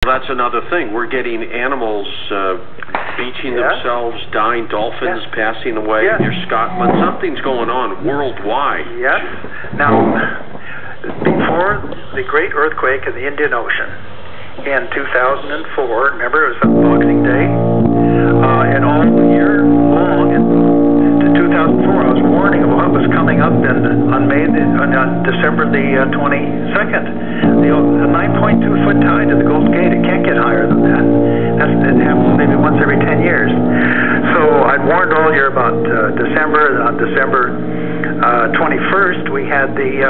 That's another thing. We're getting animals beaching themselves, dying, dolphins passing away near Scotland. Something's going on worldwide. Yes. Now, before the great earthquake in the Indian Ocean in 2004, remember it was Boxing Day, and all year long into 2004, I was warning of what was coming up on December the 22nd. The 9.2 foot tide at the Golden Gate, it can't get higher than that. It happens maybe once every 10 years. So I'd warned all year about December. On December 21st, we had the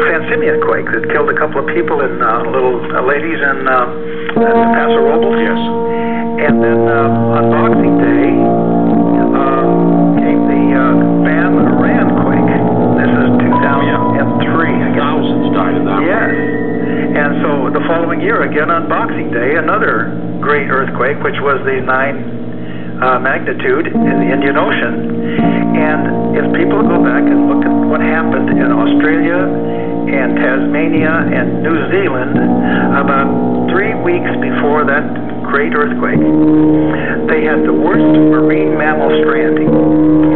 San Simeon quake that killed a couple of people and little ladies in Paso Robles. Yes. And then on Boxing Day came the Bam Iran quake. This is 2003. Thousands died in that one. Yes. And so the following year, again on Boxing Day, another great earthquake, which was the 9 magnitude in the Indian Ocean. And if people go back and look at what happened in Australia and Tasmania and New Zealand about 3 weeks before that great earthquake, they had the worst marine mammal stranding.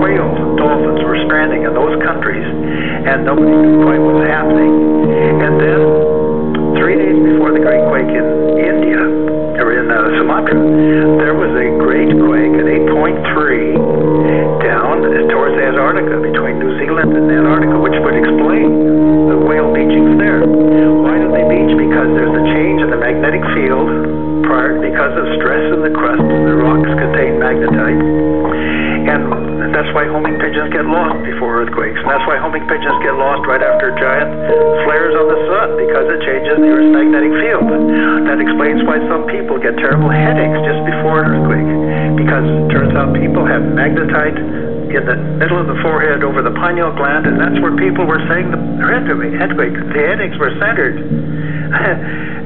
Whales and dolphins were stranding in those countries, and nobody knew quite what was happening. And then 3 days before the great quake in India, or in Sumatra, there was a great quake at 8.3 down towards Antarctica, between New Zealand and Antarctica, which would explain the whale beachings there. Why do they beach? Because there's a change in the magnetic field because of stress in the crust. The rocks contain magnetite. And that's why homing pigeons get lost before earthquakes. And that's why homing pigeons get lost right after giant flares on the sun, because it changes the Earth's magnetic field. That explains why some people get terrible headaches just before an earthquake, because it turns out people have magnetite in the middle of the forehead over the pineal gland, and that's where people were saying the headaches were centered.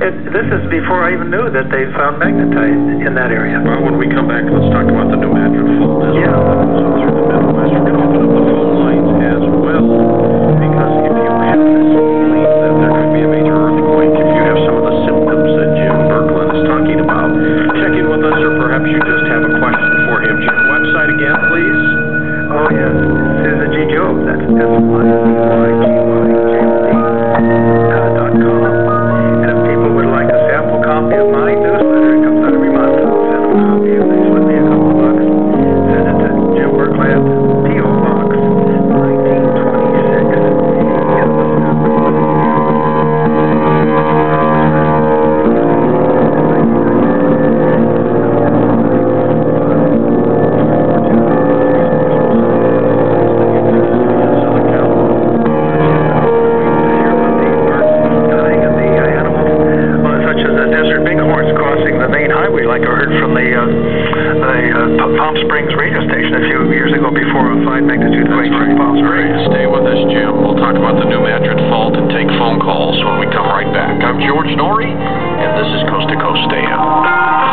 This is before I even knew that they found magnetite in that area. Well, when we come back, let's talk about the New Madrid fault as well. Through the Midwest. We're going to open up the phone lines as well, because if you have this feeling that there could be a major earthquake, if you have some of the symptoms that Jim Berkland is talking about, check in with us, or perhaps you just have a question for him. Jim, website again, please. Oh, yes. Susan G. Job. That's SYGYJOB.com. And if people would like a sample copy of my newsletter, it comes out every month. I'll send them a copy. If they slip me a couple of bucks, send it to Jim Berkland, P.O. Box 1926. Like I heard from the Palm Springs radio station a few years ago before a 5 magnitude quake in Palm Springs. Stay with us, Jim. We'll talk about the New Madrid fault and take phone calls when we come right back. I'm George Noory, and this is Coast to Coast AM.